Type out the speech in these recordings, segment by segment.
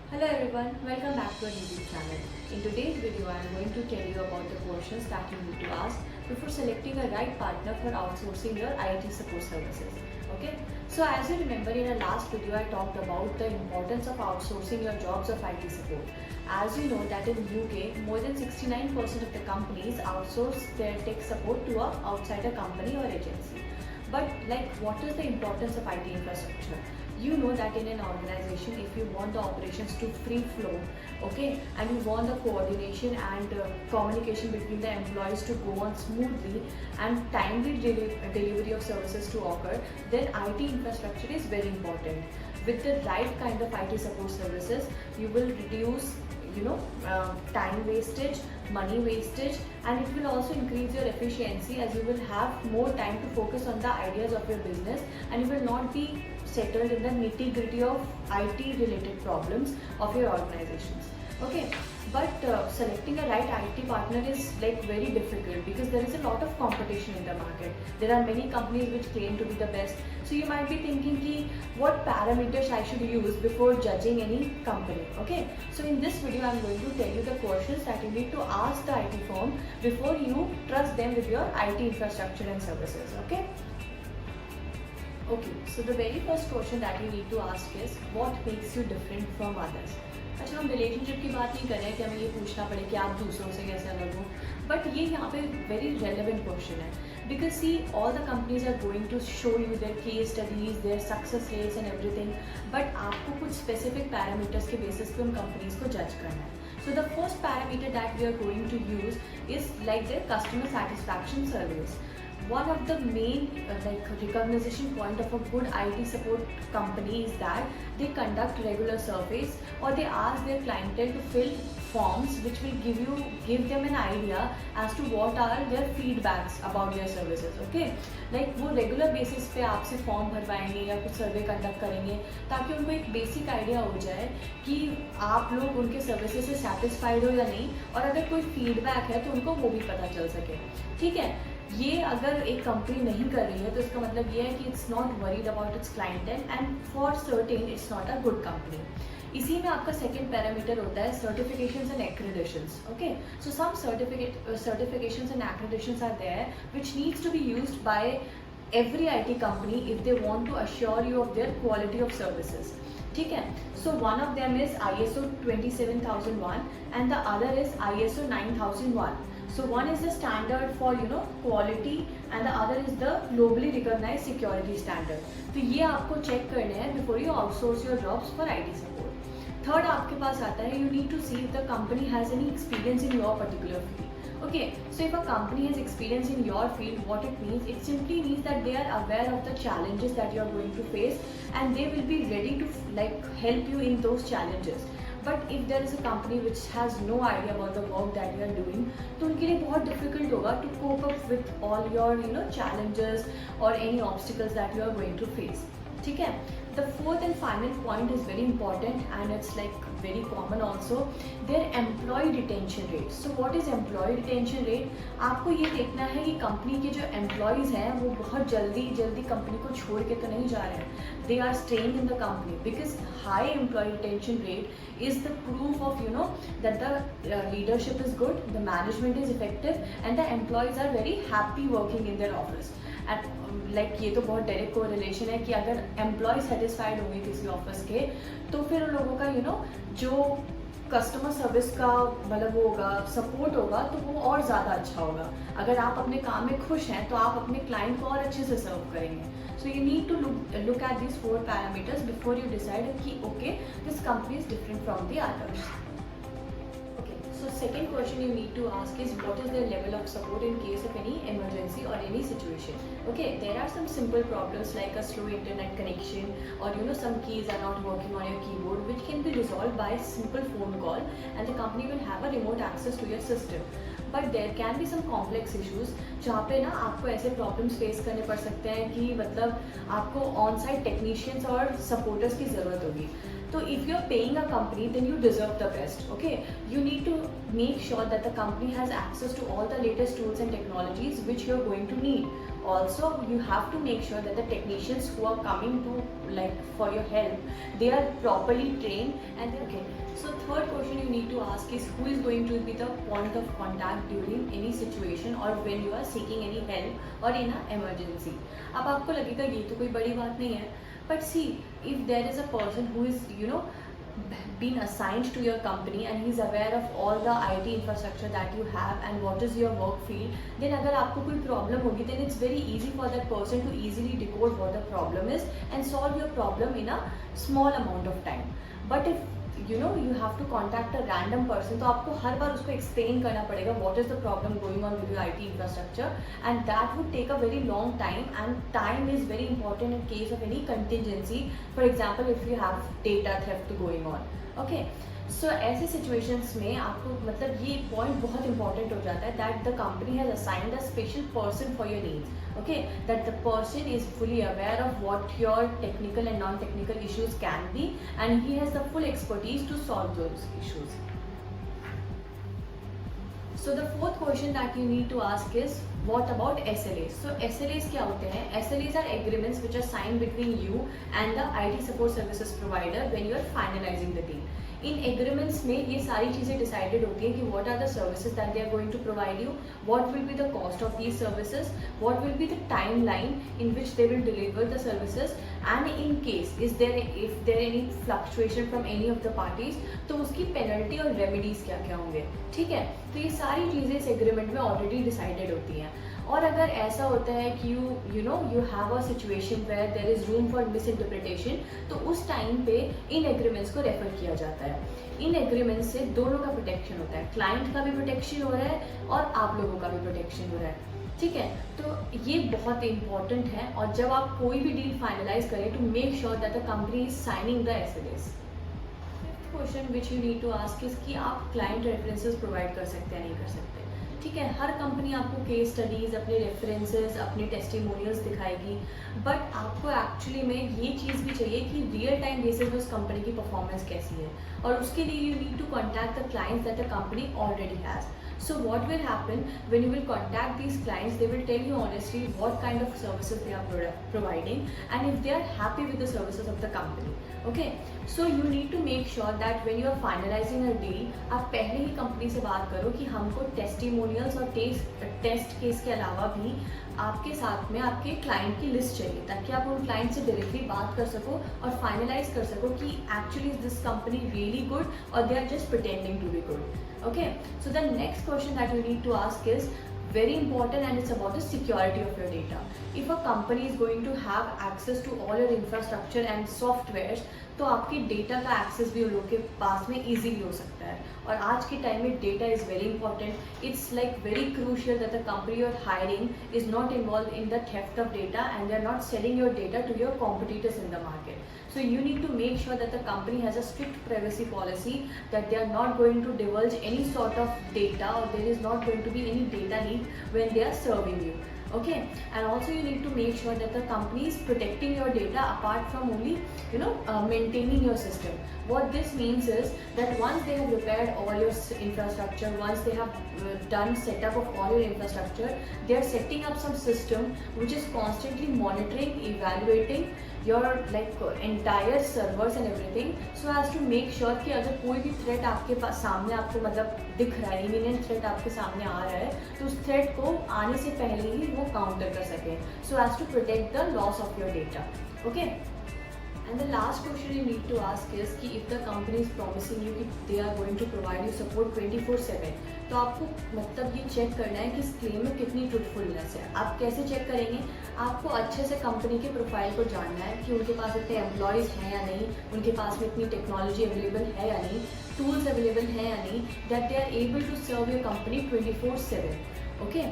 Hello everyone, welcome back to our YouTube channel. In today's video, I am going to tell you about the questions that you need to ask before selecting a right partner for outsourcing your IT support services. Okay, so as you remember in our last video, I talked about the importance of outsourcing your jobs of IT support. As you know that in UK, more than 69% of the companies outsource their tech support to a outsider company or agency. But what is the importance of IT infrastructure? You know that in an organization, if you want the operations to free flow, okay, and you want the coordination and communication between the employees to go on smoothly and timely delivery of services to occur, then IT infrastructure is very important. With the right kind of IT support services, you will reduce time wastage, money wastage, and it will also increase your efficiency as you will have more time to focus on the ideas of your business and you will not be settled in the nitty gritty of IT related problems of your organizations. Okay, but selecting a right IT partner is very difficult because there is a lot of competition in the market. There are many companies which claim to be the best. So you might be thinking ki what parameters I should use before judging any company. Okay, so in this video I am going to tell you the questions that you need to ask the IT firm before you trust them with your IT infrastructure and services. Okay, so the very first question that you need to ask is what makes you different from others. अच्छा, हम relationship की बात नहीं कर रहे हैं कि हमें ये पूछना पड़े कि आप दूसरों से कैसे अलग हो, बट ये यहाँ पे वेरी रेलेवेंट क्वेश्चन है because see all the companies are going to show you their case studies, their success rates and everything, but आपको कुछ स्पेसिफिक पैरामीटर्स के बेसिस पे उन कंपनीज को जज करना है. So the first parameter that we are going to use is their customer satisfaction surveys. One of the main recognition point of a good IT support company is that they conduct regular surveys or they ask their clientele to fill forms which will give them an idea as to what are their feedbacks about their services. Okay, वो regular basis पे आपसे form भरवाएंगे या कुछ survey conduct करेंगे ताकि उनको एक basic idea हो जाए कि आप लोग उनके सर्विसेज से सेटिस्फाइड हो या नहीं, और अगर कोई फीडबैक है तो उनको वो भी पता चल सके. ठीक है, ये अगर एक कंपनी नहीं कर रही है तो इसका मतलब ये है कि it's not worried about its clientele and for certain it's not a good company. इसी में आपका सेकेंड पैरामीटर होता है certifications and accreditations. Okay, so some certifications and accreditations are there which needs to be used by every IT company if they want to assure you of their quality of services. ठीक है, so one of them is ISO 27001 and the other is ISO 9001. So one is the standard for quality and the other is the globally recognized security standard. तो ये आपको check करने हैं before you outsource your jobs for IT support. Third आपके पास आता है you need to see if the company has any experience in your particular field. Okay, so if a company has experience in your field, what it means, it simply means that they are aware of the challenges that you are going to face and they will be ready to help you in those challenges. But if there is a company which has no idea about the work that you are doing, तो उनके लिए बहुत difficult होगा to cope up with all your challenges or any obstacles that you are going to face. ठीक है, the fourth and final point is very important and it's very common also, their employee retention rate. So what is employee retention rate? आपको ये देखना है कि company के जो employees हैं वो बहुत जल्दी कंपनी को छोड़ के तो नहीं जा रहे हैं. They are staying in the company because high employee retention rate is the proof of that the leadership is good, the management is effective and the employees are very happy working in their office. And ये तो बहुत direct correlation है कि अगर employ satisfied होंगे किसी office के तो फिर उन लोगों का जो कस्टमर सर्विस का वो होगा, सपोर्ट होगा तो वो और ज़्यादा अच्छा होगा. अगर आप अपने काम में खुश हैं तो आप अपने क्लाइंट को और अच्छे से सर्व करेंगे. So you need to look at this 4 parameters before you decide कि okay this company is different from the others. So second question you need to ask is what is their level of support in case of any emergency or any situation. Okay, there are some simple problems like a slow internet connection or some keys are not working on your keyboard which can be resolved by a simple phone call and the company will have a remote access to your system. But there can be some complex issues जहाँ पे आपको ऐसे problems face करने पड़ सकते हैं कि आपको on site technicians और supporters की ज़रूरत होगी. So if you're paying a company, then you deserve the best. Okay, you need to make sure that the company has access to all the latest tools and technologies which you're going to need. also you have to make sure that the technicians who are coming to like for your help, they are properly trained and okay. So third question you need to ask is who is going to be the point of contact during any situation or when you are seeking any help or in an emergency. अब आपको लगेगा ये तो कोई बड़ी बात नहीं है, but see if there is a person who is been assigned to your company and he is aware of all the IT infrastructure that you have and what is your work field, then अगर आपको कोई problem होगी then it's very easy for that person to easily decode what the problem is and solve your problem in a small amount of time. But if you have to contact a random person, तो आपको हर बार उसको explain करना पड़ेगा what is the problem going on with your IT infrastructure, and that would take a very long time, and time is very important in case of any contingency. For example, if you have data theft going on, okay. So ऐसे situations में आपको मतलब ये point बहुत important हो जाता है that the company has assigned a special person for your needs, okay, that the person is fully aware of what your technical and non-technical issues can be and he has the full expertise to solve those issues. So the fourth question that you need to ask is what about SLAs? So SLAs क्या होते हैं? SLAs are agreements which are signed between you and the IT support services provider when you are finalizing the deal. इन agreements में ये सारी चीज़ें decided होती हैं कि what are the services that they are going to provide you, what will be the cost of these services, what will be the timeline in which they will deliver the services, and in case is there if there any fluctuation from any of the parties तो उसकी penalty और remedies क्या क्या होंगे, ठीक है. तो ये सारी चीज़ें इस एग्रीमेंट में ऑलरेडी डिसाइडेड होती हैं. और अगर ऐसा होता है कि you have a situation where there is room for misinterpretation, तो उस टाइम पे इन एग्रीमेंट्स को रेफर किया जाता है. इन एग्रीमेंट से दोनों का प्रोटेक्शन होता है, क्लाइंट का भी प्रोटेक्शन हो रहा है और आप लोगों का भी प्रोटेक्शन हो रहा है, ठीक है. तो ये बहुत इंपॉर्टेंट है. और जब आप कोई भी डील फाइनलाइज करें to make sure that the company is signing the SLAs. Question which you need to ask is कि आप क्लाइंट रेफरेंसेस प्रोवाइड कर सकते हैं नहीं कर सकते, ठीक है. हर कंपनी आपको केस स्टडीज़, अपने रेफरेंसेस, अपने टेस्टिमोनियल्स दिखाएगी, बट आपको एक्चुअली में ये चीज़ भी चाहिए कि रियल टाइम बेसिस पे उस कंपनी की परफॉर्मेंस कैसी है, और उसके लिए you need to contact the clients that the company already has. So what will happen when you will contact these clients? They will tell you honestly what kind of services they are providing and if they are happy with the services of the company. Okay, so you need to make sure that when you are finalizing a deal, आप पहले ही company से बात करो कि हमको testimonials और test case के अलावा भी आपके साथ में आपके क्लाइंट की लिस्ट चाहिए, ताकि आप उन क्लाइंट से डायरेक्टली बात कर सको और फाइनलाइज कर सको कि actually is this company really good और they are just pretending to be good. Okay, so the next question that you need to ask is very important and it's about the security of your data. If a company is going to have access to all your infrastructure and softwares, तो आपकी data का access भी उन लोगों के पास में easily हो सकता है. और आज के टाइम में data is very important. It's like very crucial that the company you are hiring is not involve in the theft of data and they are not selling your data to your competitors in the market. So you need to make sure that the company has a strict privacy policy, that they are not going to divulge any sort of data or there is not going to be any data leak when they are serving you. Okay, and also you need to make sure that the company is protecting your data apart from only maintaining your system. What this means is that once they have repaired all your infrastructure, once they have done setup of all your infrastructure, they are setting up some system which is constantly monitoring, evaluating your entire servers and everything, so as to make sure कि अगर कोई भी threat आपके पास सामने आपको मतलब दिख रहा है, इमिनेंट थ्रेट आपके सामने आ रहा है, तो उस थ्रेट को आने से पहले ही वो काउंटर कर सके, so as to protect the loss of your data. Okay. And the last question you need to ask is कि if the company is promising you कि they are going to provide you support 24/7, तो आपको मतलब ये check करना है कि इस क्लेम में कितनी ट्रूथफुलनेस है. आप कैसे चेक करेंगे? आपको अच्छे से कंपनी के प्रोफाइल को जानना है कि उनके पास इतने एम्प्लॉयज़ हैं या नहीं, उनके पास में इतनी टेक्नोलॉजी अवेलेबल है या नहीं, टूल्स अवेलेबल हैं या नहीं, that they are able to serve your company 24/7. Okay,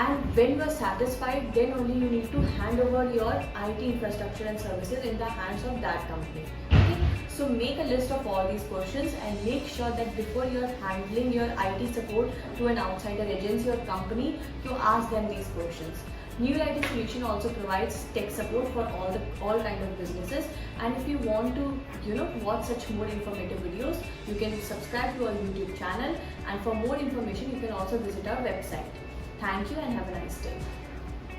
and when you are satisfied, then only you need to hand over your IT infrastructure and services in the hands of that company. Okay, so make a list of all these questions and make sure that before you are handling your IT support to an outsider agency or company, you ask them these questions. New IT Solution also provides tech support for all kind of businesses, and if you want to watch such more informative videos, you can subscribe to our YouTube channel, and for more information you can also visit our website. Thank you and have a nice day.